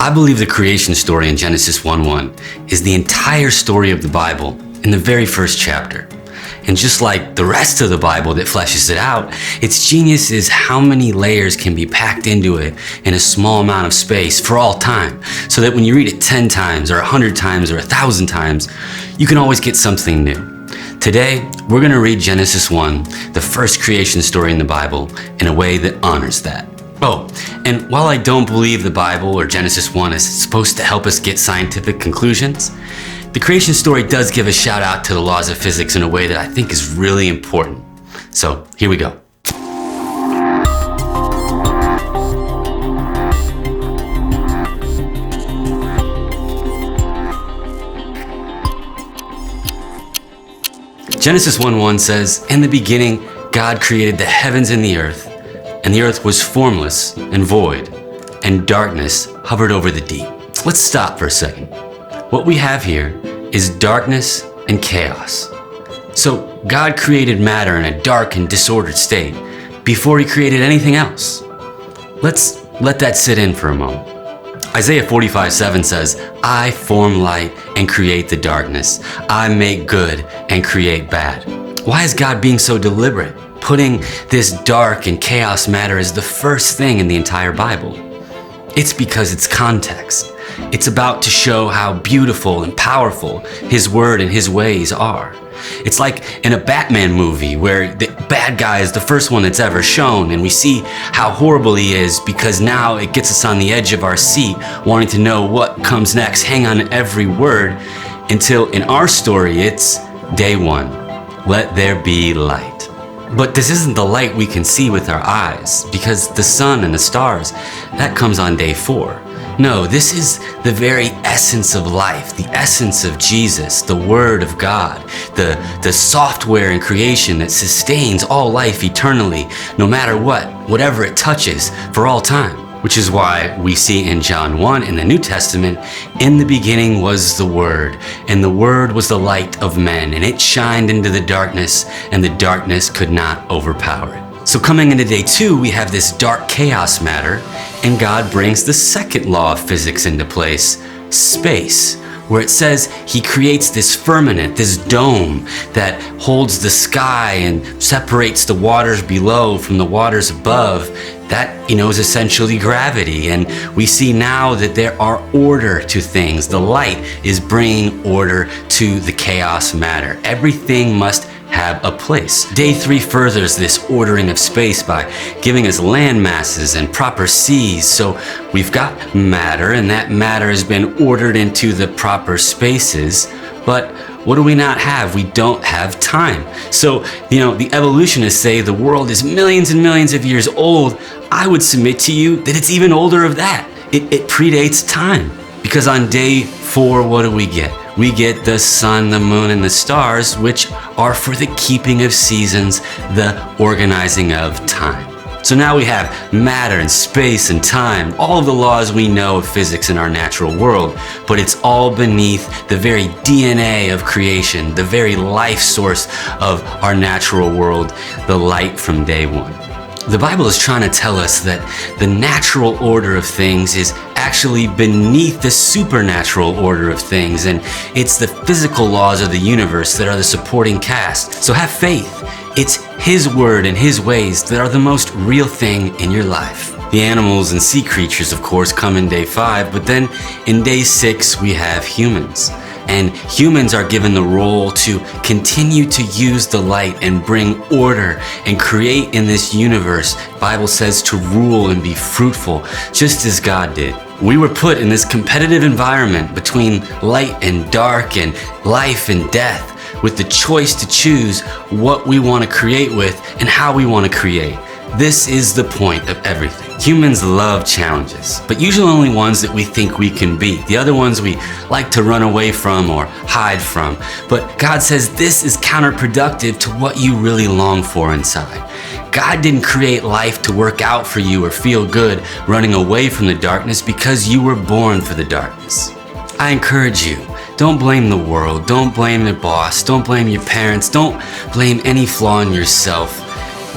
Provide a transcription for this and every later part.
I believe the creation story in Genesis 1:1 is the entire story of the Bible in the very first chapter. And just like the rest of the Bible that fleshes it out, its genius is how many layers can be packed into it in a small amount of space for all time, so that when you read it 10 times or 100 times or 1,000 times, you can always get something new. Today, we're going to read Genesis 1, the first creation story in the Bible, in a way that honors that. Oh, and while I don't believe the Bible or Genesis 1 is supposed to help us get scientific conclusions, the creation story does give a shout out to the laws of physics in a way that I think is really important. So here we go. Genesis 1:1 says, "In the beginning, God created the heavens and the earth was formless and void, and darkness hovered over the deep." Let's stop for a second. What we have here is darkness and chaos. So God created matter in a dark and disordered state before he created anything else. Let's let that sit in for a moment. Isaiah 45:7 says, "I form light and create the darkness. I make good and create bad." Why is God being so deliberate, putting this dark and chaos matter as the first thing in the entire Bible? It's because it's context. It's about to show how beautiful and powerful his word and his ways are. It's like in a Batman movie where the bad guy is the first one that's ever shown, and we see how horrible he is because now it gets us on the edge of our seat wanting to know what comes next, hang on every word, until in our story it's day one. Let there be light. But this isn't the light we can see with our eyes, because the sun and the stars, that comes on day 4. No, this is the very essence of life, the essence of Jesus, the Word of God, the software in creation that sustains all life eternally, no matter whatever it touches for all time. Which is why we see in John 1 in the New Testament, "In the beginning was the Word, and the Word was the light of men, and it shined into the darkness, and the darkness could not overpower it." So coming into day 2, we have this dark chaos matter, and God brings the second law of physics into place, space, where it says he creates this firmament, this dome that holds the sky and separates the waters below from the waters above. That, is essentially gravity. And we see now that there are order to things. The light is bringing order to the chaos matter. Everything must have a place. Day 3 furthers this ordering of space by giving us land masses and proper seas. So we've got matter, and that matter has been ordered into the proper spaces. But what do we not have? We don't have time. So, the evolutionists say the world is millions and millions of years old. I would submit to you that it's even older of that. It predates time. Because on day 4, what do we get? We get the sun, the moon, and the stars, which are for the keeping of seasons, the organizing of time. So now we have matter and space and time, all of the laws we know of physics in our natural world, but it's all beneath the very DNA of creation, the very life source of our natural world, the light from day 1. The Bible is trying to tell us that the natural order of things is actually beneath the supernatural order of things, and it's the physical laws of the universe that are the supporting cast. So have faith. It's his word and his ways that are the most real thing in your life. The animals and sea creatures, of course, come in day 5, but then in day 6 we have humans. And humans are given the role to continue to use the light and bring order and create in this universe. The Bible says to rule and be fruitful, just as God did. We were put in this competitive environment between light and dark and life and death, with the choice to choose what we want to create with and how we want to create. This is the point of everything. Humans love challenges, but usually only ones that we think we can beat. The other ones we like to run away from or hide from. But God says this is counterproductive to what you really long for inside. God didn't create life to work out for you or feel good running away from the darkness, because you were born for the darkness. I encourage you, don't blame the world, don't blame the boss, don't blame your parents, don't blame any flaw in yourself.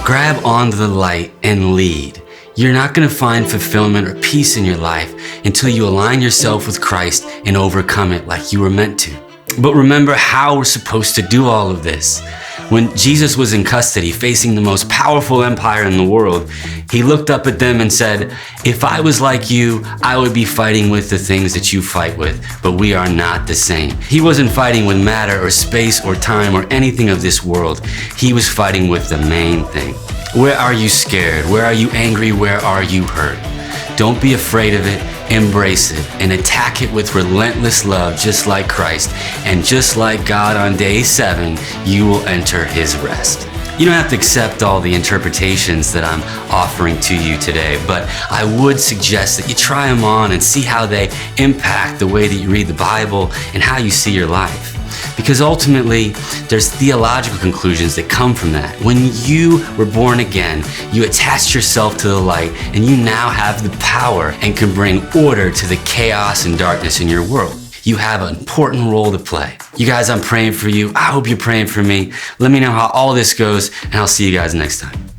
Grab onto the light and lead. You're not going to find fulfillment or peace in your life until you align yourself with Christ and overcome it like you were meant to. But remember how we're supposed to do all of this. When Jesus was in custody, facing the most powerful empire in the world, he looked up at them and said, "If I was like you, I would be fighting with the things that you fight with, but we are not the same." He wasn't fighting with matter or space or time or anything of this world. He was fighting with the main thing. Where are you scared? Where are you angry? Where are you hurt? Don't be afraid of it. Embrace it and attack it with relentless love, just like Christ. And just like God on day 7, you will enter his rest. You don't have to accept all the interpretations that I'm offering to you today, but I would suggest that you try them on and see how they impact the way that you read the Bible and how you see your life. Because ultimately, there's theological conclusions that come from that. When you were born again, you attached yourself to the light, and you now have the power and can bring order to the chaos and darkness in your world. You have an important role to play. You guys, I'm praying for you. I hope you're praying for me. Let me know how all this goes, and I'll see you guys next time.